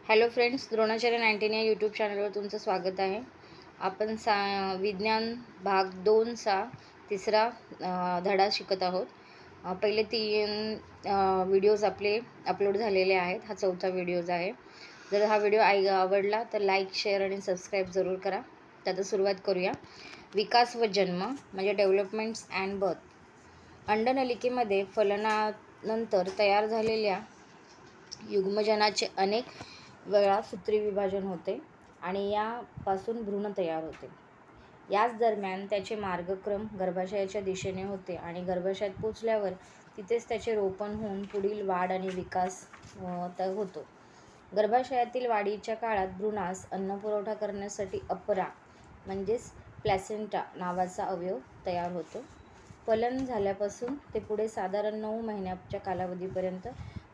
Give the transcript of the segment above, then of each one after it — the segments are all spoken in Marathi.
हॅलो फ्रेंड्स, द्रोणाचार्य 19 या यूट्यूब चॅनलवर तुमचं स्वागत आहे. आपण विज्ञान भाग 2चा तिसरा धडा शिकत आहोत. पहिले 3 व्हिडिओज आपले अपलोड झालेले आहेत. हा चौथा व्हिडिओज आहे. जर हा व्हिडिओ आवडला तर लाईक, शेअर आणि सबस्क्राईब जरूर करा. तर सुरुवात करूया. विकास व जन्म म्हणजे डेव्हलपमेंट्स अँड बर्थ. अंडनलिकेमध्ये फलनानंतर तयार झालेल्या युग्मजनाचे अनेक वेळा सूत्री विभाजन होते आणि यापासून भ्रूण तयार होते. याच दरम्यान त्याचे मार्गक्रम गर्भाशयाच्या दिशेने होते आणि गर्भाशयात पोचल्यावर तिथेच त्याचे रोपण होऊन पुढील वाढ आणि विकास होतो. गर्भाशयातील वाढीच्या काळात भ्रूणास अन्नपुरवठा करण्यासाठी अपरा म्हणजेच प्लॅसेंटा नावाचा अवयव तयार होतो. फलन झाल्यापासून ते पुढे साधारण 9 महिन्याच्या कालावधीपर्यंत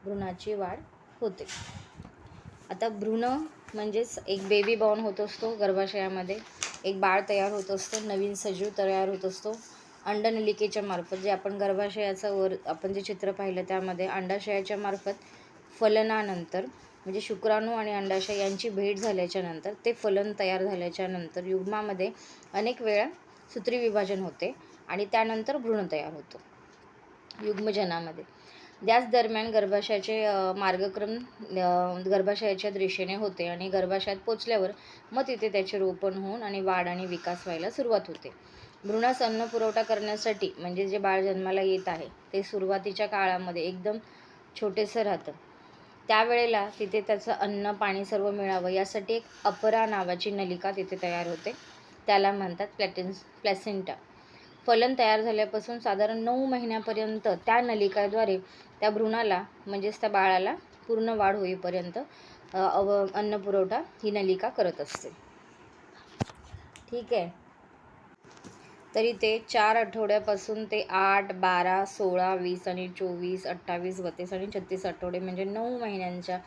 भ्रूणाची वाढ होते. आता भ्रूण म्हणजेच एक बेबी बॉर्न होत असतो गर्भाशयामध्ये, एक बाळ तयार होत असतं, नवीन सजीव तयार होत असतो अंडनलिकेच्या मार्फत. जे आपण गर्भाशयाचं आपण जे चित्र पाहिलं त्यामध्ये अंडाशयाच्या मार्फत फलनानंतर म्हणजे शुक्राणू आणि अंडाशय यांची भेट झाल्याच्या नंतर ते फलन तयार झाल्याच्या नंतर युग्मामध्ये अनेक वेळा सूत्री विभाजन होते आणि त्यानंतर भ्रूण तयार होतो युग्मजनामध्ये. याच दरम्यान गर्भाशयाचे मार्गक्रम गर्भाशयाच्या दिशेने होते आणि गर्भाशयात पोचल्यावर मग तिथे त्याचे रोपण होऊन आणि वाढ आणि विकास व्हायला सुरुवात होते. भ्रूणास अन्न पुरवठा करण्यासाठी म्हणजे जे बाळ जन्माला येत आहे ते सुरुवातीच्या काळामध्ये एकदम छोटेसं राहतं. त्यावेळेला तिथे त्याचं अन्न पाणी सर्व मिळावं यासाठी एक अपरा नावाची नलिका तिथे तयार होते. त्याला म्हणतात प्लॅसेंटा. फलन तयार झाल्यापासून साधारण 9 महिन्यापर्यंत त्या नलिकाद्वारे त्या भ्रूणाला म्हणजेच त्या बाळाला पूर्ण वाढ होईपर्यंत अन्नपुरवठा ही नलिका करत असते. ठीक आहे. तरी ते 4 आठवड्यापासून ते 8, 12, 16, 20 आणि 24, 28, 32 आणि 36 आठवडे म्हणजे 9 महिन्यांच्या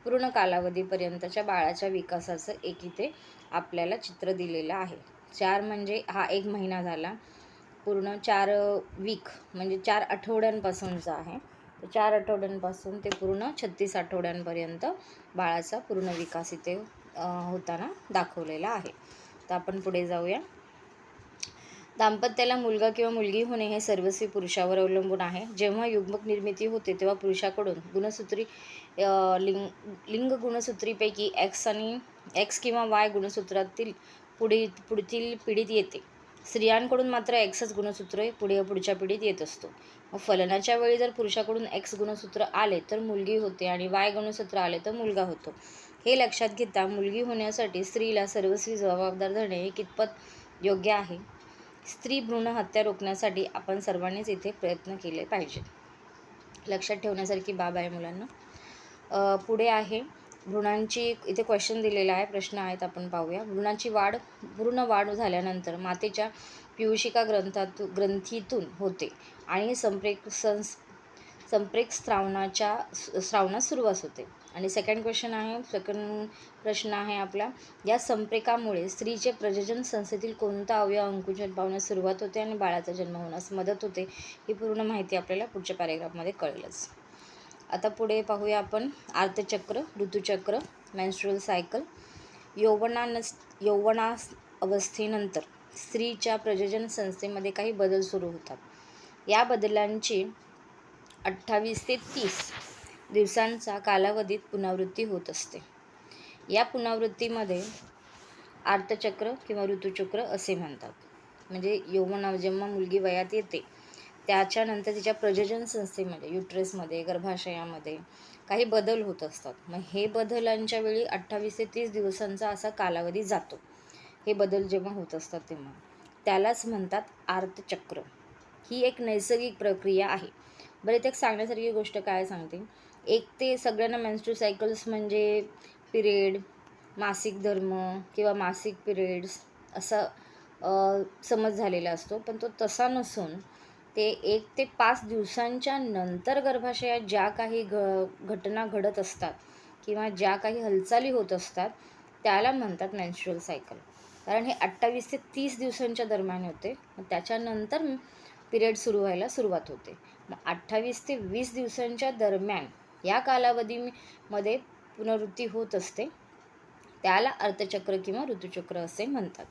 पूर्ण कालावधीपर्यंतच्या बाळाच्या विकासाचं एक इथे आपल्याला चित्र दिलेलं आहे. 4 म्हणजे हा 1 महिना झाला. पूर्ण 4 वीक म्हणजे 4 आठवड्यांपासूनचा आहे. 4 आठवड्यांपासून ते पूर्ण 36 आठवड्यांपर्यंत बाळाचा पूर्ण विकास इथे होताना दाखवलेला आहे. तर आपण पुढे जाऊया. दाम्पत्याला मुलगा किंवा मुलगी होणे हे सर्वस्वी पुरुषावर अवलंबून आहे. जेव्हा युग्मक निर्मिती होते तेव्हा पुरुषाकडून गुणसूत्री लिंग गुणसूत्रीपैकी एक्स किंवा वाय गुणसूत्रातील पुढील पिढीत येते. स्त्रियांकडून मात्र एक्सच गुणसूत्र पुढच्या पिढीत येत असतो. मग फलनाच्या वेळी जर पुरुषाकडून एक्स गुणसूत्र आले तर मुलगी होते आणि वाय गुणसूत्र आले तर मुलगा होतो. हे लक्षात घेता मुलगी होण्यासाठी स्त्रीला सर्वस्वी जबाबदार धरणे हे कितपत योग्य आहे? स्त्री भ्रूण हत्या रोखण्यासाठी आपण सर्वांनीच इथे प्रयत्न केले पाहिजेत. लक्षात ठेवण्यासारखी बाब आहे मुलांना. पुढे आहे भ्रूणांची इथे क्वेश्चन दिलेला आहे, प्रश्न आहेत आपण पाहूया. भ्रूण वाढ झाल्यानंतर मातेच्या पियुषिका ग्रंथीतून होते आणि संप्रेक स्त्रावनास सुरुवात होते. आणि सेकंड प्रश्न आहे आपला, या संप्रेकामुळे स्त्रीचे प्रजनन संस्थेतील कोणता अवयव अंकुचन पावण्यास सुरुवात होते आणि बाळाचा जन्म होण्यास मदत होते? ही पूर्ण माहिती आपल्याला पुढच्या पॅरेग्राफमध्ये कळेलच. आता पुढे पाहूया आपण आर्तचक्र, ऋतुचक्र, मेन्स्ट्रुअल सायकल. यौवनावस्थेनंतर स्त्रीच्या प्रजनन संस्थेमध्ये काही बदल सुरू होतात. या बदलांची 28 ते 30 दिवसांचा कालावधीत पुनरावृत्ती होत असते. या पुनरावृत्तीमध्ये आर्तचक्र किंवा ऋतुचक्र असे म्हणतात. म्हणजे जेव्हा मुलगी वयात येते त्याच्यानंतर तिच्या प्रजनन संस्थेमध्ये युट्रसमध्ये गर्भाशयामध्ये काही बदल होत असतात. मग हे बदलांच्या वेळी 28 ते 30 दिवसांचा असा कालावधी जातो. हे बदल जेव्हा होत असतात तेव्हा त्यालाच म्हणतात आर्तचक्र. ही एक नैसर्गिक प्रक्रिया आहे. बरं, इथे एक सांगण्यासारखी गोष्ट काय सांगते. एक ते सगळ्यांना मेन्स्ट्रुअल सायकल्स म्हणजे पिरियड, मासिक धर्म किंवा मासिक पिरियड्स असा समज झालेला असतो. पण तो तसा नसून ते 1 ते 5 दिवसांच्या नंतर गर्भाशयात ज्या काही घटना घडत असतात किंवा ज्या काही हालचाली होत असतात त्याला म्हणतात मेन्स्ट्रुअल सायकल. कारण हे 28 ते 30 दिवसांच्या दरम्यान होते. त्याच्यानंतर पिरियड सुरू व्हायला सुरुवात होते. मग 28 ते 20 दिवसांच्या दरम्यान या कालावधीमध्ये पुनरावृत्ती होत असते. त्याला अर्धचक्र किंवा ऋतुचक्र असे म्हणतात.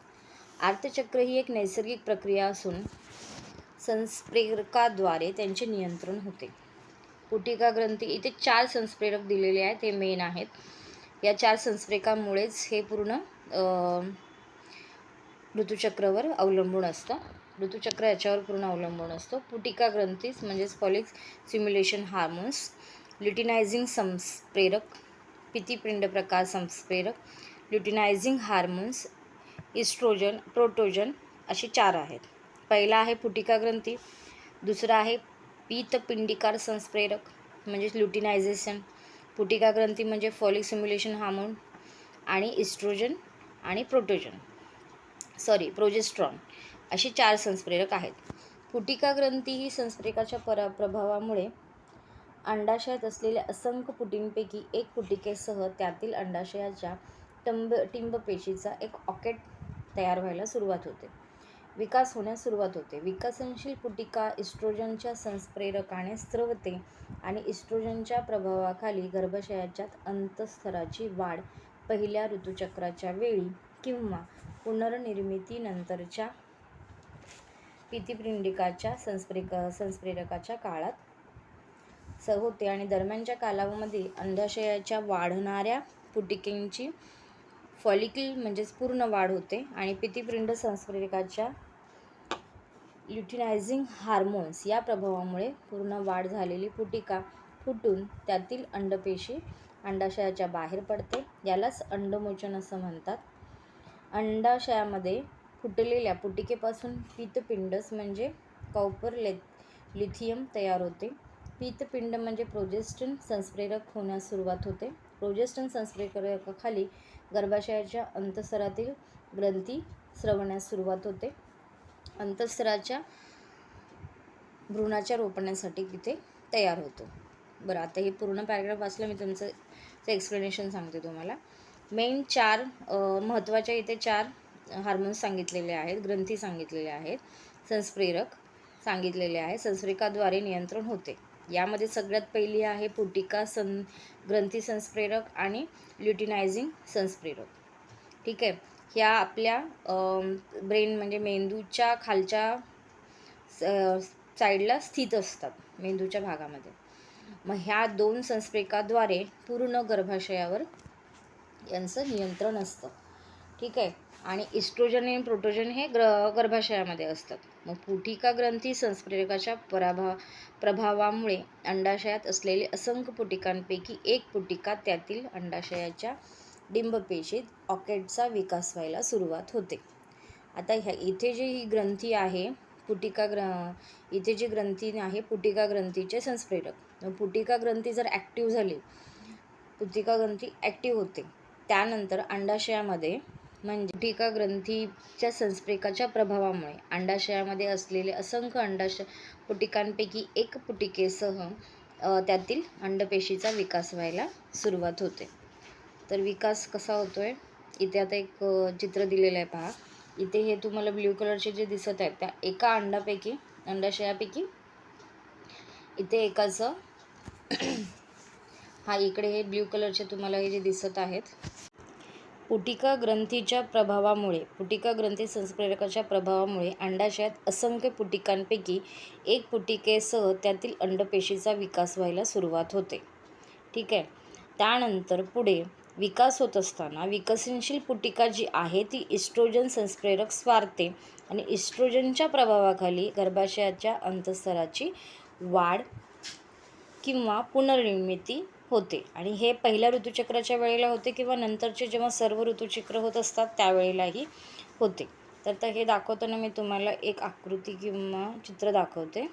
अर्धचक्र ही एक नैसर्गिक प्रक्रिया असून संप्रेरकाद्वारे त्यांचे नियंत्रण होते. पुटिका ग्रंथी, इथे 4 संप्रेरक दिलेले आहेत, हे मेन आहेत. या 4 संप्रेरकांमुळेच हे पूर्ण ऋतुचक्रावर अवलंबून असतं. ऋतुचक्र याच्यावर पूर्ण अवलंबून असतो. पुटिका ग्रंथीस म्हणजेच फॉलिक स्टिम्युलेशन हार्मोन्स, ल्युटिनायझिंग संप्रेरक, पितिपिंड प्रकार संप्रेरक, ल्युटिनायझिंग हार्मोन्स, इस्ट्रोजन, प्रोटोजन असे 4 आहेत. पहिला आहे पुटिका ग्रंथी, दुसरा आहे पीतपिंडिकार संप्रेरक म्हणजेच ल्युटिनायझेशन, पुटिका ग्रंथी म्हणजे फॉलिक स्टिम्युलेशन हार्मोन आणि इस्ट्रोजन आणि प्रोजेस्ट्रॉन अशी 4 संप्रेरक आहेत. पुटिका ग्रंथी ही संप्रेरकाच्या प्रभावामुळे अंडाशयात असलेल्या असंख्य पुटींपैकी एक पुटिकेसह त्यातील अंडाशयाच्या टिंबपेशीचा एक ऑकेट तयार व्हायला सुरुवात होते. विकास होण्यास सुरुवात होते. विकसनशील पुटिका इस्ट्रोजनच्या संप्रेरकाने स्रवते आणि इस्ट्रोजनच्या प्रभावाखाली गर्भाशयाच्या अंतःस्थराची वाढ पहिल्या ऋतुचक्राच्या वेळी किंवा पुनर्निर्मितीनंतरच्या पितिपिंडिकाच्या संप्रेरकाच्या काळात होते आणि दरम्यानच्या कालावधीमध्ये अंडाशयाच्या वाढणाऱ्या पुटिकेची फॉलिकल म्हणजेच पूर्ण वाढ होते आणि पितिपिंड संप्रेरकाच्या ल्युटिनायझिंग हार्मोन्स या प्रभावामुळे पूर्ण वाढ झालेली पुटिका फुटून त्यातील अंडपेशी अंडाशयाच्या बाहेर पडते. यालाच अंडमोचन असं म्हणतात. अंडाशयामध्ये फुटलेल्या पुटिकेपासून पितपिंडस म्हणजे कॉपर लिथियम तयार होते. पितपिंड म्हणजे प्रोजेस्टन संप्रेरक होण्यास सुरुवात होते. प्रोजेस्टन संप्रेरकाखाली गर्भाशयाच्या अंतःस्थरातील ग्रंथी स्रवण्यास सुरुवात होते. अंतःस्थराच्या भ्रूणाच्या रोपण्यासाठी तिथे तयार होतो. बरं, आता हे पूर्ण पॅराग्राफ वाचलं, मी तुमचं एक्सप्लेनेशन सांगते तुम्हाला. मेन 4 महत्त्वाच्या इथे 4 हार्मोन्स सांगितलेले आहेत, ग्रंथी सांगितलेले आहेत, संप्रेरक सांगितलेले आहे. संप्रेरकाद्वारे नियंत्रण होते. यामध्ये सगळ्यात पहिली आहे पुटिका ग्रंथी संप्रेरक आणि ल्युटिनायझिंग संप्रेरक. ठीक आहे. ह्या आपल्या ब्रेन म्हणजे मेंदूच्या खालच्या साईडला स्थित असतात, मेंदूच्या भागामध्ये. मग ह्या 2 संप्रेरकाद्वारे पूर्ण गर्भाशयावर यांचं नियंत्रण असतं. ठीक आहे. आणि इस्ट्रोजन आणि प्रोटोजन हे गर्भाशयामध्ये असतात. मग पुटिका ग्रंथी संप्रेरकाच्या प्रभावामुळे अंडाशयात असलेले असंख्य पुटिकांपैकी एक पुटिका त्यातील अंडाशयाच्या डिंबपेशीत ऑकेटचा विकास व्हायला सुरुवात होते. आता इथे जी ही ग्रंथी आहे इथे जी ग्रंथी आहे पुटिका ग्रंथीचे संप्रेरक. पुटिका ग्रंथी जर ॲक्टिव्ह झाली, पुटिका ग्रंथी ॲक्टिव्ह होते, त्यानंतर अंडाशयामध्ये म्हणजे पुटिका ग्रंथीच्या संप्रेरकाच्या प्रभावामुळे अंडाशयामध्ये असलेले असंख्य पुटिकांपैकी एक पुटिकेसह त्यातील अंडपेशीचा विकास व्हायला सुरुवात होते. तर विकास कसा होतोय, इथे आता एक चित्र दिलेलं आहे पहा. इथे हे तुम्हाला ब्ल्यू कलरचे जे दिसत आहेत त्या एका अंडाशयापैकी इथे एकाचं हा इकडे हे ब्ल्यू कलरचे तुम्हाला हे जे दिसत आहेत, पुटिका ग्रंथीच्या प्रभावामुळे, पुटिका ग्रंथी संप्रेरकाच्या प्रभावामुळे अंडाशयात असंख्य पुटिकांपैकी एक पुटिकेसह त्यातील अंडपेशीचा विकास व्हायला सुरुवात होते. ठीक आहे. त्यानंतर पुढे विकास होत असताना विकसनशील पुटिका जी आहे ती इस्ट्रोजन संप्रेरक स्वारते आणि इस्ट्रोजनच्या प्रभावाखाली गर्भाशयाच्या अंतःस्थराची वाढ किंवा पुनर्निर्मिती होते. आणि हे पहिल्या ऋतुचक्राच्या वेळेला होते किंवा नंतरचे जेव्हा सर्व ऋतुचक्र होत असतात त्यावेळेलाही होते. तर हे दाखवताना मी तुम्हाला एक आकृती किंवा चित्र दाखवते.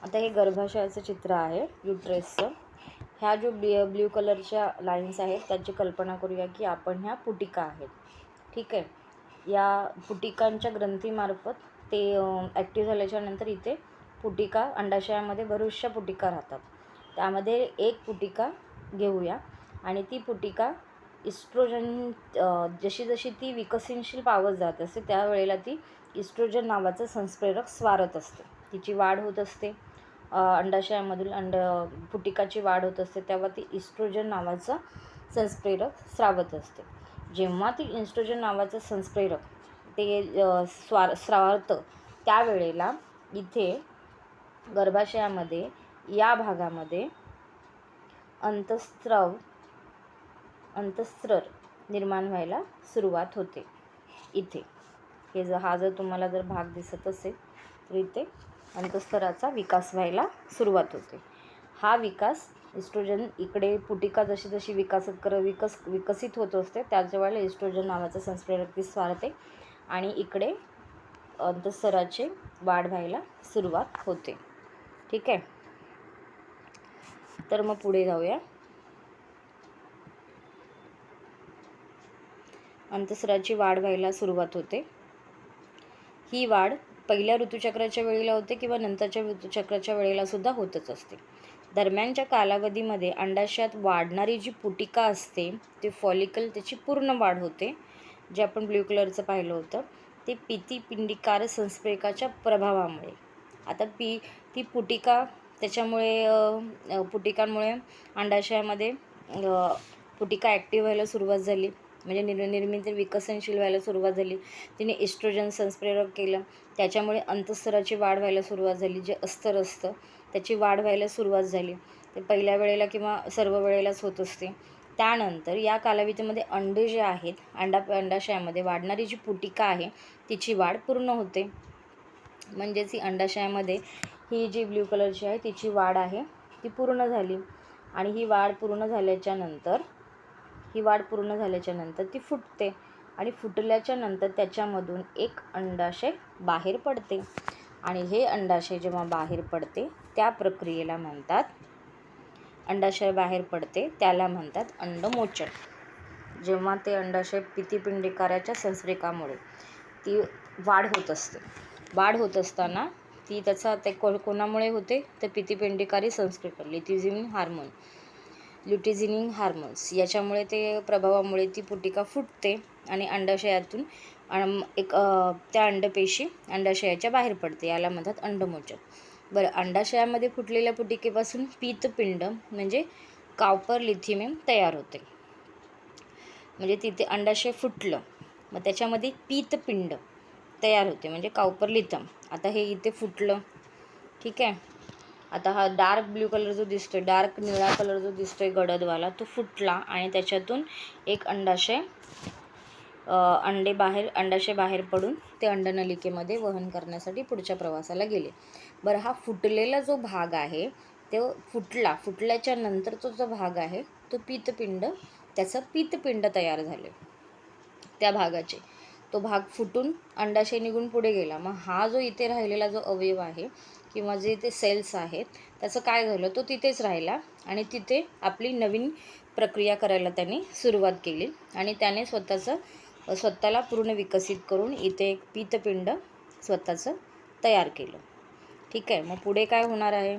आता हे गर्भाशयाचं चित्र आहे, युट्रेसचं. ह्या जो ब्ल्यू कलरच्या लाईन्स आहेत त्याची कल्पना करूया की आपण ह्या पुटिका आहेत. ठीक आहे. या पुटिकांच्या ग्रंथीमार्फत ते ॲक्टिव्ह झाल्याच्या नंतर इथे पुटिका अंडाशयामध्ये बऱ्याचशा पुटिका राहतात. त्यामध्ये एक पुटिका घेऊया आणि ती पुटिका इस्ट्रोजन जशी जशी ती विकसनशील पावत जात असते त्यावेळेला ती इस्ट्रोजन नावाचं संप्रेरक स्वारत असते. तिची वाढ होत असते, अंडाशयामधील पुटिकाची वाढ होत असते, तेव्हा ती इस्ट्रोजन नावाचं संप्रेरक स्रावत असते. जेव्हा ती इस्ट्रोजन नावाचं संप्रेरक ते स्रावतं त्यावेळेला इथे गर्भाशयामध्ये या भागामध्ये अंतस्त्रर निर्माण व्हायला सुरुवात होते. इथे हा जर तुम्हाला जर भाग दिसत असेल तर इथे अंतःस्तराचा विकास व्हायला सुरुवात होते. हा विकास इस्ट्रोजन इकडे पुटिका जशी जशी विकसित होत असते त्याच वेळेला इस्ट्रोजन नावाचं संप्रेरक ती स्वारते आणि इकडे अंतःस्तराची वाढ व्हायला सुरुवात होते. ठीक आहे, तर मग पुढे जाऊया. अंतःस्तराची वाढ व्हायला सुरुवात होते. ही वाढ पहिल्या ऋतुचक्राच्या वेळेला होते किंवा नंतरच्या ऋतुचक्राच्या वेळेला सुद्धा होतच असते. दरम्यानच्या कालावधीमध्ये अंडाशयात वाढणारी जी पुटिका असते ते फॉलिकल त्याची पूर्ण वाढ होते. जे आपण ब्ल्यू कलरचं पाहिलं होतं ते पिंडिकार संप्रेरकाच्या प्रभावामुळे. आता ती पुटिका त्याच्यामुळे पुटिकांमुळे अंडाशयामध्ये पुटिका ॲक्टिव्ह व्हायला सुरुवात झाली, म्हणजे निर्मिती विकसनशील व्हायला सुरुवात झाली. तिने इस्ट्रोजन संप्रेरक केलं, त्याच्यामुळे अंतःस्तराची वाढ व्हायला सुरुवात झाली. जे अस्तर असतं त्याची वाढ व्हायला सुरुवात झाली. ते पहिल्या वेळेला किंवा सर्व वेळेलाच होत असते. त्यानंतर या कालावधीमध्ये अंडे जे आहेत अंडाशयामध्ये वाढणारी जी पुटिका आहे तिची वाढ पूर्ण होते. म्हणजेच ही अंडाशयामध्ये ही जी ब्ल्यू कलरची आहे तिची वाढ आहे ती पूर्ण झाली. आणि ही वाढ पूर्ण झाल्याच्या नंतर ती फुटते आणि फुटल्याच्या नंतर त्याच्यामधून एक अंडाशय बाहेर पडते. आणि हे अंडाशय जेव्हा बाहेर पडते त्या प्रक्रियेला म्हणतात, अंडाशय बाहेर पडते त्याला म्हणतात अंडमोचन. जेव्हा ते अंडाशय पिंडिकाराच्या संप्रेरकामुळे ती वाढ होत असते. वाढ होत असताना ती ते कोणामुळे होते तर पिंडिकारी संप्रेरक ल्युटिझिनिंग हार्मोन्स याच्यामुळे ते प्रभावामुळे ती पुटिका फुटते आणि अंडाशयातून त्या अंडपेशी अंडाशयाच्या बाहेर पडते. याला म्हणतात अंडमोचन. बरं, अंडाशयामध्ये फुटलेल्या पुटिकेपासून पीतपिंड म्हणजे कॉपर लिथियम तयार होते. म्हणजे तिथे अंडाशय फुटलं मग त्याच्यामध्ये पीतपिंड तयार होते म्हणजे कॉपर लिथियम. आता हे इथे फुटलं, ठीक आहे. आता हा डार्क ब्ल्यू कलर जो दिसतोय, डार्क निळा कलर जो दिसतोय गडदवाला, तो फुटला आणि त्याच्यातून एक अंडाशय बाहेर पडून ते अंडनलिकेमध्ये वहन करण्यासाठी पुढच्या प्रवासाला गेले. बरं, हा फुटलेला जो भाग आहे तो फुटल्याच्या नंतरचा जो भाग आहे तो त्याचं पीतपिंड तयार झाले त्या भागाचे. तो भाग फुटून अंडाशय निघून पुढे गेला. मग हा जो इथे राहिलेला जो अवयव आहे किंवा जे ते सेल्स आहेत त्याचं काय झालं, तो तिथेच राहिला आणि तिथे आपली नवीन प्रक्रिया करायला त्यांनी सुरुवात केली आणि त्याने स्वतःला पूर्ण विकसित करून इथे एक पीतपिंड स्वतःचं तयार केलं. ठीक आहे, मग पुढे काय होणार आहे.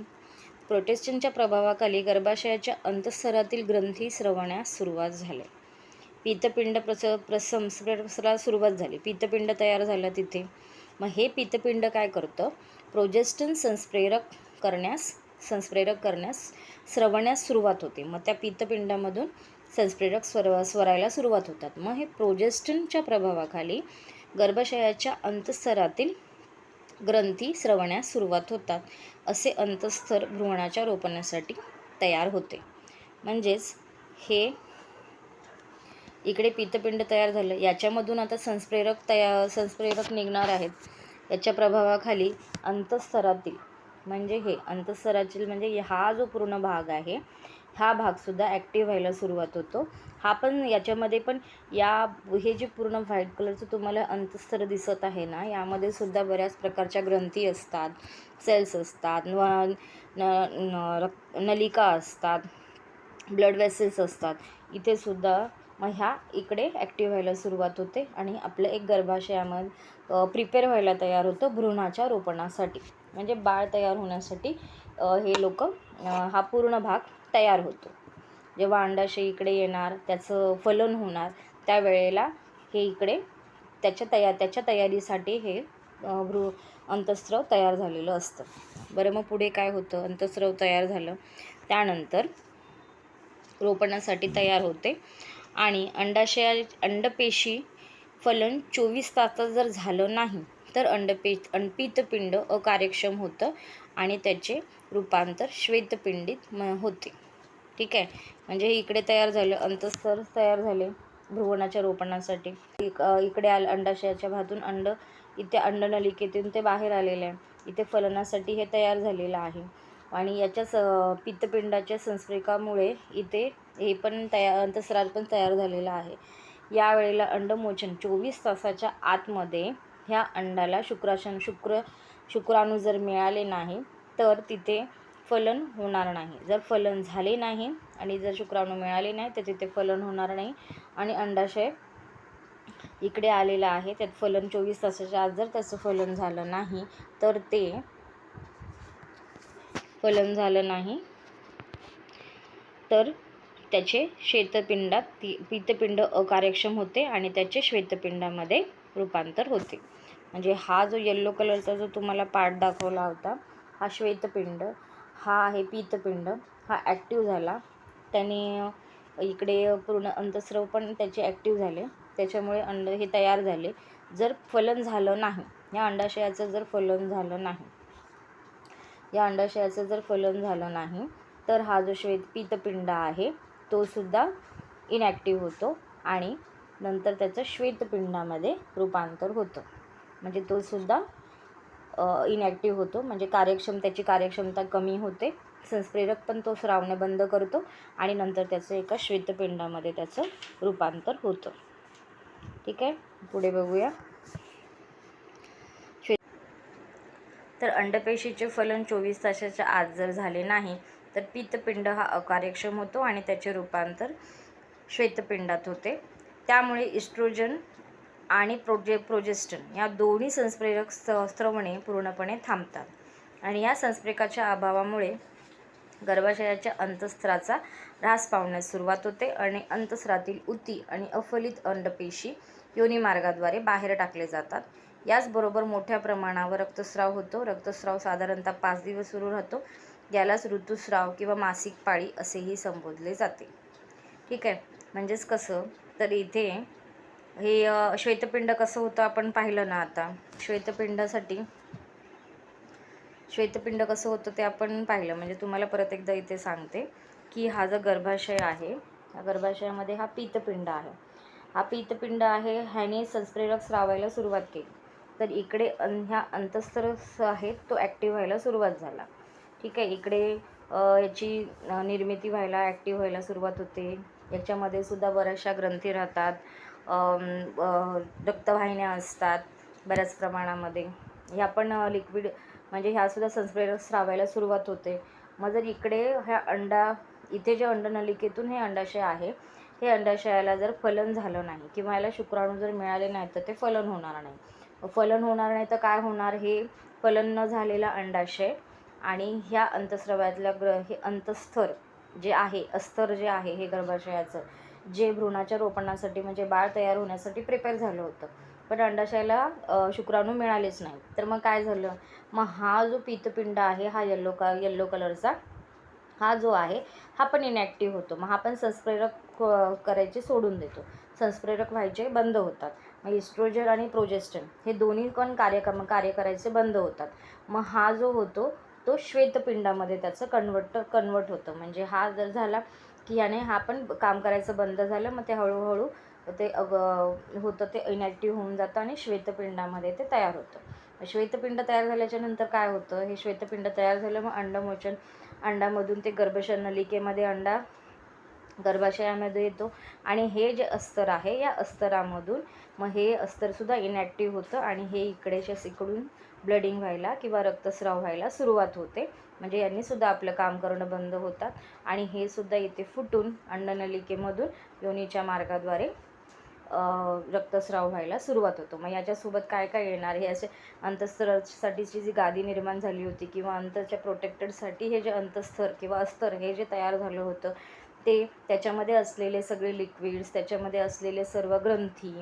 प्रोटेस्टंटच्या प्रभावाखाली गर्भाशयाच्या अंतःस्तरातील ग्रंथी स्रवण्यास सुरुवात झाली. पीतपिंड संप्रेरकाला सुरुवात झाली. पीतपिंड तयार झालं तिथे. मग हे पीतपिंड काय करतं, प्रोजेस्टन संप्रेरक करण्यास स्रवण्यास सुरुवात होते. मग त्या पीतपिंडामधून संप्रेरक स्वरायला सुरुवात होतात. मग हे प्रोजेस्टनच्या प्रभावाखाली गर्भाशयाच्या अंतःस्तरातील ग्रंथी स्रवण्यास सुरुवात होतात. असे अंतःस्तर भ्रूणाच्या रोपणासाठी तयार होते. म्हणजेच हे इकडे पीतपिंड तयार झालं, याच्यामधून आता संप्रेरक निघणार आहेत. याच्या प्रभावाखाली अंतःस्तरातील म्हणजे हा जो पूर्ण भाग आहे हा भागसुद्धा ॲक्टिव्ह व्हायला सुरुवात होतो. हा पण याच्यामध्ये पण हे जे पूर्ण व्हाईट कलरचं तुम्हाला अंतःस्तर दिसत आहे ना, यामध्ये सुद्धा बऱ्याच प्रकारच्या ग्रंथी असतात, सेल्स असतात, नलिका असतात, ब्लड वेसल्स असतात. इथे सुद्धा मग इकडे ॲक्टिव्ह व्हायला सुरुवात होते आणि आपलं एक गर्भाशयामध्ये प्रिपेअर व्हायला तयार होतं भ्रूणाच्या रोपणासाठी. म्हणजे बाळ तयार होण्यासाठी हा पूर्ण भाग तयार होतो. जेव्हा अंडाशय इकडे येणार, त्याचं फलन होणार, त्यावेळेला हे इकडे त्याच्या तयारीसाठी हे अंतस्राव तयार झालेलं असतं. बरं, मग पुढे काय होतं? अंतस्राव तयार झालं त्यानंतर रोपणासाठी तयार होते आणि अंडपेशी फलन 24 तासात जर झालं नाही तर पित्तपिंड अकार्यक्षम होतं आणि त्याचे रूपांतर श्वेतपिंडीत होते. ठीक आहे, म्हणजे इकडे तयार झालं, अंतस्तर तयार झाले भ्रूणाच्या रोपणासाठी. इकडे अंडाशयाच्या भातून इथे अंडनलिकेतून ते बाहेर आलेलं आहे. इथे फलनासाठी हे तयार झालेलं आहे आणि याच्या पित्तपिंडाच्या संस्प्रेकामुळे इथे हे पण अंतस्राव पण तयार झालेला आहे. यावेळेला अंडमोचन 24 तासाच्या आतमध्ये ह्या अंडाला शुक्राणू जर मिळाले नाही तर तिथे फलन होणार नाही. जर फलन झाले नाही आणि जर शुक्राणू मिळाले नाही तर तिथे फलन होणार नाही आणि अंडाशय इकडे आलेलं आहे, त्यात फलन 24 तासाच्या आत जर त्याचं फलन झालं नाही तर त्याचे पित्तपिंड अकार्यक्षम होते आणि त्याचे श्वेतपिंडामध्ये रूपांतर होते. म्हणजे हा जो येल्लो कलरचा जो तुम्हाला पार्ट दाखवला होता, हा श्वेतपिंड, हा आहे पित्तपिंड, हा ॲक्टिव्ह झाला. त्याने इकडे पूर्ण अंतस्राव पण त्याचे ॲक्टिव्ह झाले, त्याच्यामुळे अंड हे तयार झाले. जर फलन झालं नाही, या अंडाशयाचं जर फलन झालं नाही तर हा जो पित्तपिंड आहे तो सुद्धा इनॅक्टिव्ह होतो आणि नंतर त्याचं श्वेतपिंडामध्ये रूपांतर होतं. म्हणजे तो सुद्धा इनॅक्टिव्ह होतो, म्हणजे त्याची कार्यक्षमता कमी होते. संस्प्रेरक पण तो स्रावणे बंद करतो आणि नंतर त्याचं एका श्वेतपिंडामध्ये त्याचं रूपांतर होतं. ठीक आहे, पुढे बघूया. तर अंडपेशीचे फलन 24 तासाच्या आत जर झाले नाही तर पित्तपिंड हा अकार्यक्षम होतो आणि त्याचे रूपांतर श्वेतपिंडात होते. त्यामुळे इस्ट्रोजन आणि प्रोजेस्टेरॉन या दोन्ही संस्प्रेरक स्रवणे पूर्णपणे थांबतात आणि या संस्प्रेरकाच्या अभावामुळे गर्भाशयाच्या अंतस्त्राचा ऱ्हास पावण्यास सुरुवात होते आणि अंतस्रातील ऊती आणि अफलित अंडपेशी योनिमार्गाद्वारे बाहेर टाकले जातात. याचबरोबर मोठ्या प्रमाणावर रक्तस्राव होतो. रक्तस्राव साधारणतः 5 दिवस सुरू राहतो. यालाच ऋतुस्राव किंवा मासिक पाळी असेही संबोधले जाते. ठीक आहे, म्हणजेच कसं तर इथे हे श्वेतपिंड कसं होतं आपण पाहिलं ना. आता श्वेतपिंड कसं होतं ते आपण पाहिलं. म्हणजे तुम्हाला परत एकदा इथे सांगते की हा जो गर्भाशय आहे, या गर्भाशयामध्ये हा पित्तपिंड आहे. हा पित्तपिंड आहे, ह्याने संस्प्रेरक स्रावायला सुरुवात केली तर इकडे ह्या अंतस्तर आहे तो ॲक्टिव्ह व्हायला सुरुवात झाला. ठीक आहे, इकडे याची निर्मिती व्हायला ॲक्टिव्ह व्हायला सुरुवात होते. याच्यामध्ये सुद्धा बऱ्याचशा ग्रंथी राहतात, रक्तवाहिन्या असतात बऱ्याच प्रमाणामध्ये. ह्या पण लिक्विड म्हणजे ह्यासुद्धा संस्प्रेरक स्रावायला सुरुवात होते. मग जर इकडे इथे जे अंडनलिकेतून हे अंडाशय आहे, हे अंडाशयाला जर फलन झालं नाही किंवा याला शुक्राणू जर मिळाले नाही तर ते फलन होणार नाही. फलन होणार नाही तर काय होणार? हे फलन न झालेला अंडाशय आणि ह्या अंतस्रावातल्या हे अंतस्तर जे आहे, अस्तर जे आहे हे गर्भाशयाचं, जे भ्रूणाच्या रोपणासाठी म्हणजे बाळ तयार होण्यासाठी प्रिपेअर झालं होतं, पण अंडाशयाला शुक्राणू मिळालेच नाही. तर मग काय झालं? मग हा जो पित्तपिंड आहे, हा येल्लो कलरचा हा जो आहे हा पण इनॅक्टिव्ह होतो. मग हा पण संस्प्रेरक करायचे सोडून देतो, संस्प्रेरक व्हायचे बंद होतात. मग इस्ट्रोजन आणि प्रोजेस्टेरॉन हे दोन्ही पण कार्य करायचे बंद होतात. मग हा जो होतो तो श्वेतपिंडामध्ये त्याचं कन्वर्ट होतं. म्हणजे हा जर झाला की याने हा पण काम करायचं बंद झालं, मग ते हळूहळू ते ते इनॅक्टिव्ह होऊन जातं आणि श्वेतपिंडामध्ये ते तयार होतं. श्वेतपिंड तयार झाल्याच्या नंतर काय होतं? हे श्वेतपिंड तयार झालं, मग अंडमोचन, अंडामधून ते गर्भाशयनलिकेमध्ये गर्भाशयामध्ये येतो आणि हे जे अस्तर आहे या अस्तरामधून मग हे अस्तरसुद्धा इनॅक्टिव्ह होतं आणि हे इकडून ब्लडिंग व्हायला किंवा रक्तस्राव व्हायला सुरुवात होते. म्हणजे यांनीसुद्धा आपलं काम करणं बंद होतात आणि हे सुद्धा इथे फुटून अंडनलिकेमधून योनीच्या मार्गाद्वारे रक्तस्राव व्हायला सुरुवात होतो. मग याच्यासोबत काय काय येणार? हे असे अंतःस्तरासाठीची जी गादी निर्माण झाली होती किंवा अंतच्या प्रोटेक्टेडसाठी हे जे अंतस्तर किंवा अस्तर हे जे तयार झालं होतं ते त्याच्यामध्ये असलेले सगळे लिक्विड्स, त्याच्यामध्ये असलेले सर्व ग्रंथी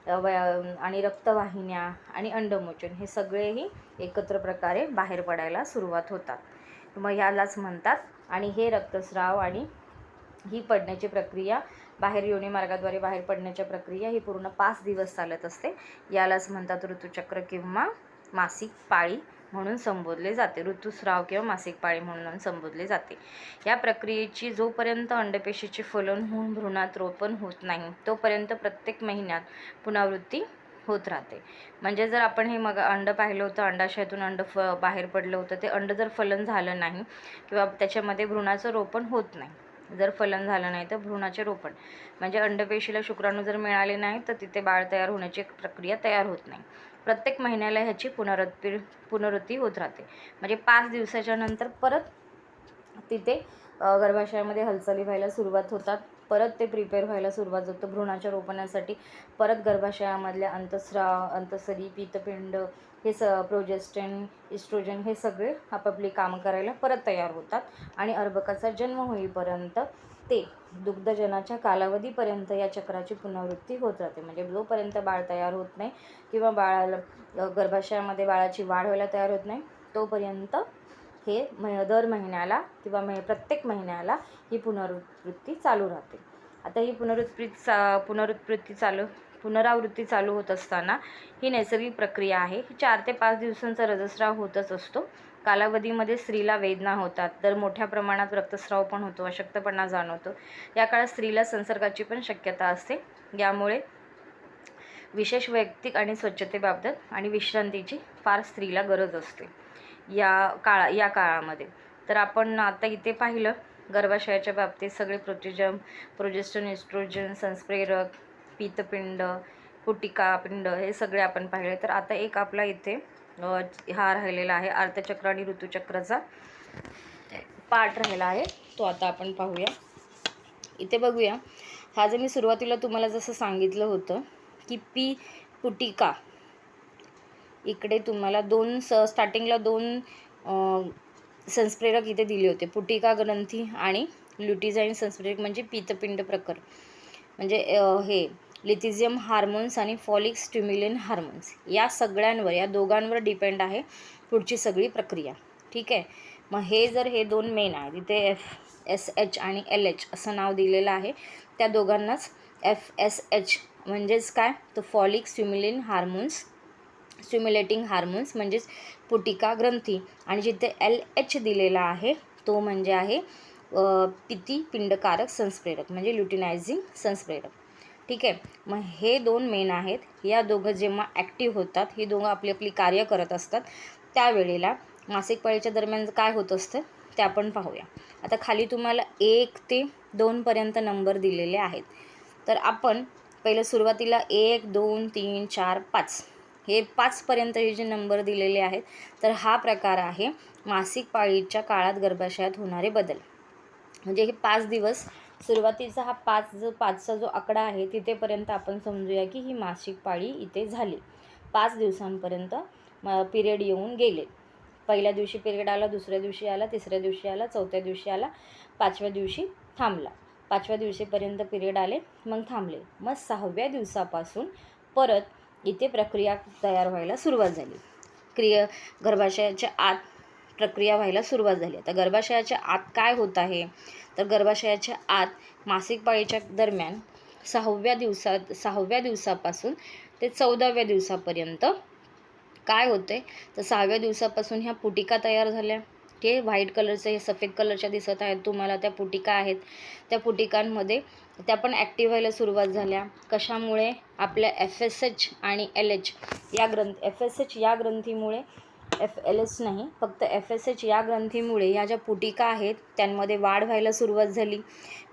आणि रक्तवाहिन्या आणि अंडमोचन हे सगळेही एकत्र प्रकारे बाहेर पडायला सुरुवात होतात। मग ह्यालाच म्हणतात। आणि हे रक्तस्राव आणि ही पडण्याची प्रक्रिया, बाहेर योनी मार्गाद्वारे बाहेर पडण्याची प्रक्रिया ही पूर्ण 5 दिवस चालत असते। यालाच म्हणतात ऋतुचक्र किंवा मासिक पाळी म्हणून संबोधले जाते। ऋतुस्राव किंवा मासिक पाळी म्हणून संबोधले जाते। या प्रक्रियेची जोपर्यंत अंडपेशीचे फलन होऊन भ्रूणात रोपण होत नाही तोपर्यंत प्रत्येक महिन्यात पुनरावृत्ती होत राहते। म्हणजे जर आपण हे मग अंड पाहिलं होतं, अंडाशयातून अंड बाहेर पडलं होतं, ते अंड जर फलन झालं नाही किंवा त्याच्यामध्ये भ्रूणाचं रोपण होत नाही, जर फलन झालं नाही तर भ्रूणाचे रोपण म्हणजे अंडपेशीला शुक्राणू जर मिळाले नाही तर तिथे बाळ तयार होण्याची प्रक्रिया तयार होत नाही। प्रत्येक महिन्याला ह्याची पुनरावृत्ती होत राहते। म्हणजे 5 दिवसाच्या नंतर परत तिथे गर्भाशयामध्ये हालचाली व्हायला सुरुवात होतात, परत ते प्रिपेअर व्हायला सुरुवात होतं भ्रूणाच्या रोपणासाठी। परत गर्भाशयामधल्या अंतःसरी, पीतपिंड हे प्रोजेस्टेन, इस्ट्रोजन हे सगळे आपापली कामं करायला परत तयार होतात आणि अर्भकाचा जन्म होईपर्यंत ते दुग्धजनाच्या कालावधीपर्यंत या चक्राची पुनरावृत्ती होत राहते। म्हणजे जोपर्यंत बाळ तयार होत नाही किंवा बाळाला गर्भाशयामध्ये बाळाची वाढ व्हायला तयार होत नाही तोपर्यंत हे दर महिन्याला किंवा प्रत्येक महिन्याला ही पुनरावृत्ती चालू राहते। आता ही पुनरावृत्ती चालू होत असताना ही नैसर्गिक प्रक्रिया आहे। ही 4 ते 5 दिवसांचा रजस्राव होतच असतो। कालावधीमध्ये स्त्रीला वेदना होतात, तर मोठ्या प्रमाणात रक्तस्राव पण होतो, अशक्तपणा जाणवतो। या काळात स्त्रीला संसर्गाची पण शक्यता असते। यामुळे विशेष वैयक्तिक आणि स्वच्छतेबाबत आणि विश्रांतीची फार स्त्रीला गरज असते या काळामध्ये। तर आपण आता इथे पाहिलं गर्भाशयाच्या बाबतीत सगळे प्रोजेस्टेरॉन, एस्ट्रोजन, संप्रेरक, पीतपिंड, पुटिका पिंड हे सगळे आपण पाहिले। तर आता एक आपला इथे हा राहिलेला आहे आर्तचक्र आणि ऋतुचक्राचा पार्ट राहिला आहे, तो आता आपण पाहूया। इथे बघूया, हा जे मी सुरुवातीला तुम्हाला जसं सांगितलं होतं की पुटिका, इकडे तुम्हाला स्टार्टिंगला दोन संप्रेरक इथे दिले होते, पुटिका ग्रंथी आणि ल्युटिझाईन संप्रेरक म्हणजे पीतपिंड प्रकर, म्हणजे हे लिथिझियम हार्मोन्स आणि फॉलिक स्टिम्युलिन हार्मोन्स, या सगळ्यांवर, या दोघांवर डिपेंड आहे पुढची सगळी प्रक्रिया। ठीक आहे। मग हे दोन मेन आहेत, इथे FSH आणि LH असं नाव दिलेलं आहे। त्या दोघांनाच FSH म्हणजेच काय, तर फॉलिक स्टिम्युलेटिंग हार्मोन्स म्हणजेच पुटिका ग्रंथी, आणि जिथे LH दिलेला आहे तो म्हणजे आहे पिंडकारक संप्रेरक म्हणजे ल्युटिनायझिंग संप्रेरक। ठीक आहे। मग हे दोन मेन आहेत। या दोघं जेव्हा ॲक्टिव्ह होतात, ही दोघं आपली कार्य करत असतात, त्यावेळेला मासिक पाळीच्या दरम्यान काय होत असतं ते आपण पाहूया। आता खाली तुम्हाला 1 ते 2 पर्यंत नंबर दिलेले आहेत। तर आपण पहिलं सुरुवातीला 1, 2, 3, 4, 5 हे 5 पर्यंत हे जे नंबर दिलेले आहेत, तर हा प्रकार आहे मासिक पाळीच्या काळात गर्भाशयात होणारे बदल। म्हणजे हे 5 दिवस, सुरुवातीचा हा 5चा जो आकडा आहे तिथेपर्यंत आपण समजूया की ही मासिक पाळी इथे झाली। 5 दिवसांपर्यंत पिरियड येऊन गेले। पहिल्या दिवशी पिरियड आला, दुसऱ्या दिवशी आला, तिसऱ्या दिवशी आला, चौथ्या दिवशी आला, 5व्या दिवशी थांबला। 5व्या दिवशीपर्यंत पिरियड आले, मग थांबले। मग 6व्या दिवसापासून परत इथे प्रक्रिया तयार व्हायला सुरुवात झाली। गर्भाशयाच्या आत प्रक्रिया व्हायला सुरुवात झाली। आता गर्भाशयाच्या आत काय होत आहे, तर गर्भाशयाच्या आत मासिक पाळीच्या दरम्यान 6व्या दिवसापासून ते 14व्या दिवसापर्यंत काय होते, तर 6व्या दिवसापासून ह्या पुटिका तयार झाल्या। ते व्हाईट कलरचे, हे सफेद कलरच्या दिसत आहेत तुम्हाला, त्या पुटिका आहेत। त्या पुटिकांमध्ये त्या पण ॲक्टिव्ह व्हायला सुरुवात झाल्या। कशामुळे, आपल्या FSH आणि LH या FSH या ग्रंथीमुळे, LH नाही, फक्त FSH या ग्रंथीमुळे या ज्या पुटिका आहेत त्यांमध्ये वाढ व्हायला सुरुवात झाली।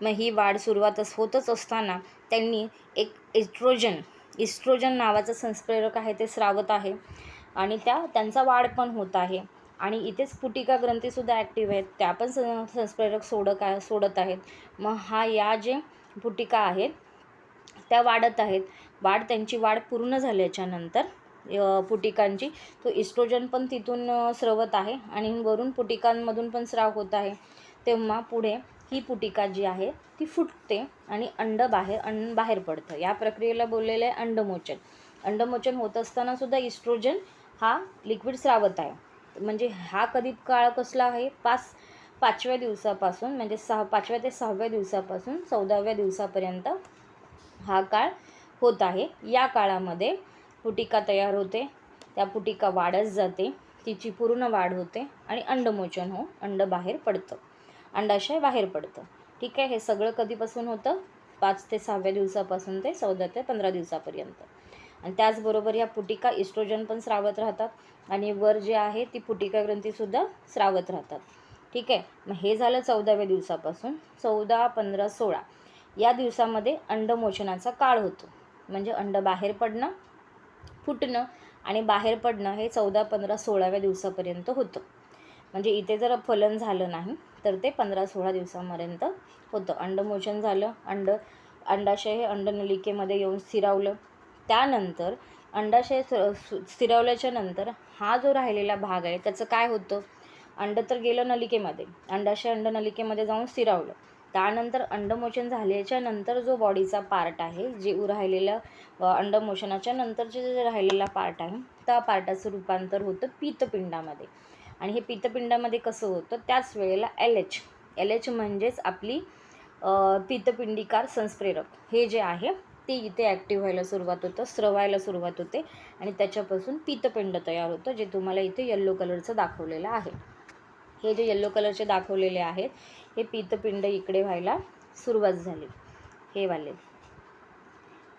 मग ही वाढ होतच असताना त्यांनी एक इस्ट्रोजन नावाचं संप्रेरक आहे ते स्रावत आहे आणि त्यांचा वाढ पण होत आहे। आणि इथेच पुटिका ग्रंथीसुद्धा ॲक्टिव्ह आहेत, त्या पण संप्रेरक सोडत आहेत। मग या जे पुटिका आहेत त्या वाढत आहेत। त्यांची वाढ पूर्ण झाल्याच्या नंतर पुटिकांची तो इस्ट्रोजन पण तिथून स्रवत आहे आणि वरून पुटिकांमधून पण स्राव होत आहे। तेव्हा पुढे ही पुटिका जी आहे ती फुटते आणि अंड बाहेर पडतं. या प्रक्रियेला बोललेलं आहे अंडमोचन. अंडमोचन होत असताना सुद्धा इस्ट्रोजन हा लिक्विड स्रावत आहे. म्हणजे हा कधी काळ कसला आहे, 5व्या दिवसापासून म्हणजे 5व्या ते 6व्या दिवसापासून 14व्या दिवसापर्यंत हा काळ होत आहे. या काळामध्ये पुटिका तयार होते, त्या पुटिका वाढत जाते, तिची पूर्ण वाढ होते आणि अंडमोचन हो अंड बाहेर पडतं, अंडाशय बाहेर पडतं. ठीक आहे. हे सगळं कधीपासून होतं, 5 ते 6व्या दिवसापासून ते 14 ते 15 दिवसापर्यंत. आणि त्याचबरोबर या पुटिका इस्ट्रोजन पण स्रावत राहतात आणि वर जे आहे ती पुटिका ग्रंथीसुद्धा स्रावत राहतात. ठीक आहे. मग हे झालं 14व्या दिवसापासून. 14, 15, 16 या दिवसामध्ये अंडमोचनाचा काळ होतो. म्हणजे अंड बाहेर पडणं, फुटणं आणि बाहेर पडणं हे 14, 15, 16व्या दिवसापर्यंत होतं. म्हणजे इथे जर फलन झालं नाही तर ते 15, 16 दिवसापर्यंत होतं. अंडमोचन झालं, अंडाशय हे अंडनलिकेमध्ये येऊन स्थिरावलं. त्यानंतर अंडाशय स्थिरावल्याच्या नंतर हा जो राहिलेला भाग आहे त्याचं काय होतं, अंड तर गेलं नलिकेमध्ये, अंडाशय अंडनलिकेमध्ये जाऊन स्थिरावलं. त्यानंतर अंडमोचन झाल्याच्या नंतर जो बॉडीचा पार्ट आहे, जे राहिलेलं अंडमोचनाच्या नंतरचे जे राहिलेला पार्ट आहे त्या पार्टाचं रूपांतर होतं पित्तपिंडामध्ये. आणि हे पित्तपिंडामध्ये कसं होतं, त्याच वेळेला एल एच म्हणजेच आपली पित्तपिंडिकार संस्प्रेरक हे जे आहे ते इथे ॲक्टिव्ह व्हायला सुरुवात होतं, स्रवायला सुरुवात होते आणि त्याच्यापासून पित्तपिंड तयार होतं, जे तुम्हाला इथे येल्लो कलरचं दाखवलेलं आहे. हे जे येल्लो कलरचे दाखवलेले आहेत हे पित्तपिंड इकडे व्हायला सुरुवात झाली.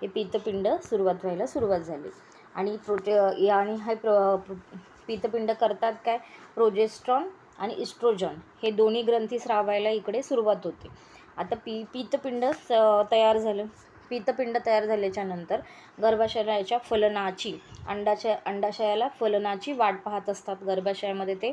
हे पित्तपिंड व्हायला सुरुवात झाली आणि हे पित्तपिंड करतात काय, प्रोजेस्ट्रॉन आणि इस्ट्रोजन हे दोन्ही ग्रंथी स्रावायला इकडे सुरुवात होते. आता पित्तपिंड तयार झालं. पित्तपिंड तयार झाल्याच्या नंतर गर्भाशयाच्या फलनाची अंडाशयाला फलनाची वाट पाहत असतात. गर्भाशयामध्ये ते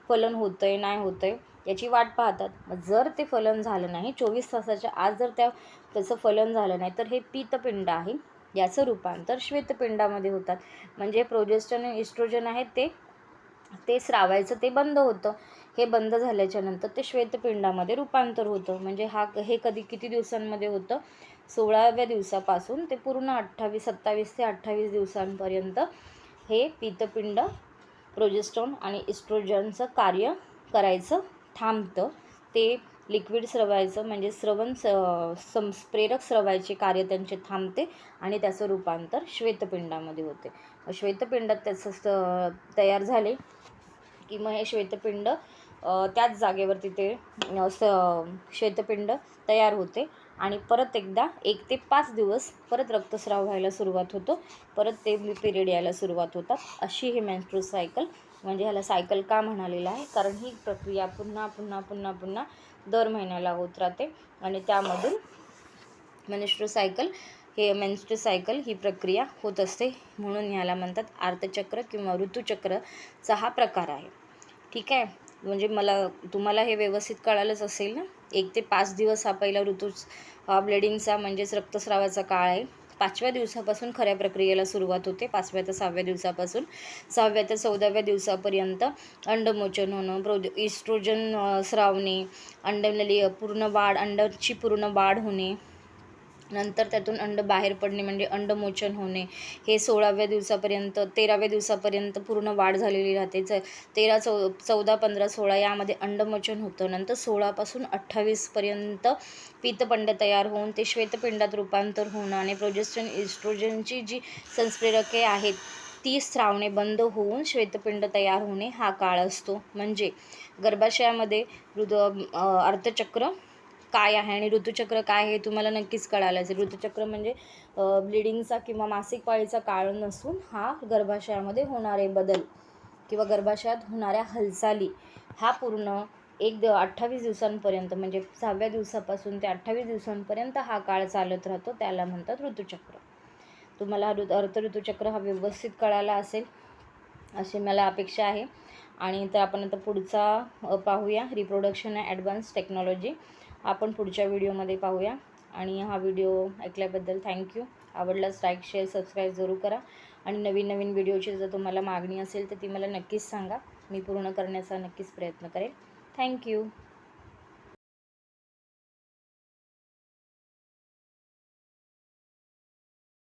फलन होतंय नाही होतंय याची वाट पाहतात. जर ते फलन झालं नाही, 24 तासाच्या आत जर त्याचं फलन झालं नाही तर हे पित्तपिंड आहे याचं रूपांतर श्वेतपिंडामध्ये होतात. म्हणजे प्रोजेस्ट्रॉन आणि इस्ट्रोजन आहेत ते स्रावायचं ते बंद होतं. हे बंद झाल्याच्या नंतर ते श्वेतपिंडामध्ये रूपांतर होतं. म्हणजे हे किती दिवसांमध्ये होतं, 16व्या दिवसापासून ते पूर्ण 27 ते 28 दिवसांपर्यंत हे पित्तपिंड प्रोजेस्ट्रॉन आणि इस्ट्रोजनचं कार्य करायचं थांबतं. ते लिक्विड स्रवायचं म्हणजे संप्रेरक स्रवायचे कार्य त्यांचे थांबते आणि त्याचं रूपांतर श्वेतपिंडामध्ये होते. श्वेतपिंडात त्याचं तयार झाले की मग हे श्वेतपिंड त्याच जागेवरती ते श्वेतपिंड तयार होते आणि परत एकदा 1 ते 5 दिवस परत रक्तस्राव व्हायला सुरुवात होतो, परत ते पिरियड यायला सुरुवात होतात. अशी ही मेन्स्ट्रुअल सायकल, म्हणजे ह्याला सायकल का म्हणालेलं आहे, कारण ही प्रक्रिया पुन्हा पुन्हा पुन्हा पुन्हा दर महिन्याला होत राहते आणि त्यामधून मेन्स्ट्रुअल सायकल ही प्रक्रिया होत असते. म्हणून ह्याला म्हणतात आर्तचक्र किंवा ऋतुचक्रचा हा प्रकार आहे. ठीक आहे. म्हणजे तुम्हाला हे व्यवस्थित कळालंच असेल ना. 1 ते 5 दिवस हा पहिला ब्लिडिंगचा म्हणजेच रक्तस्रावाचा काळ आहे. 5व्या दिवसापासून खऱ्या प्रक्रियेला सुरुवात होते. 5व्या ते 6व्या दिवसापासून 6व्या ते 14व्या दिवसापर्यंत अंडमोचन होणं, इस्ट्रोजन स्रावणे, अंडाची पूर्ण वाढ होणे, नंतर त्यातून अंड बाहेर पडणे म्हणजे अंडमोचन होणे. हे 13व्या दिवसापर्यंत पूर्ण वाढ झालेली राहते. 14, 15, 16 यामध्ये अंडमोचन होतं. नंतर 16 पासून 28 पर्यंत पित्तपिंड तयार होऊन ते श्वेतपिंडात रूपांतर होणं आणि प्रोजेस्ट्रॉन इस्ट्रोजनची जी संप्रेरके आहेत ती स्रावणे बंद होऊन श्वेतपिंड तयार होणे हा काळ असतो. म्हणजे गर्भाशयामध्ये अर्धचक्र काय आहे आणि ऋतुचक्र काय आहे तुम्हाला नक्कीच कळालं असेल. ऋतुचक्र म्हणजे ब्लिडिंगचा किंवा मासिक पाळीचा काळ नसून हा गर्भाशयामध्ये होणारे बदल किंवा गर्भाशयात होणाऱ्या हालचाली हा पूर्ण 28 दिवसांपर्यंत म्हणजे 6व्या दिवसापासून ते 28 दिवसांपर्यंत हा काळ चालत राहतो. त्याला म्हणतात ऋतुचक्र. तुम्हाला ऋतुचक्र हा व्यवस्थित कळाला असेल अशी मला अपेक्षा आहे. आणि तर आपण आता पुढचा पाहूया, रिप्रोडक्शन अँड ॲडव्हान्स टेक्नॉलॉजी. आपण पुढच्या व्हिडिओमध्ये पाहूया. आणि हा व्हिडिओ ऐकल्याबद्दल थँक्यू. आवडल्यास लाईक, शेअर, सबस्क्राईब जरूर करा. आणि नवीन व्हिडिओची जर तुम्हाला मागणी असेल तर ती मला नक्कीच सांगा. मी पूर्ण करण्याचा नक्कीच प्रयत्न करेन. थँक्यू.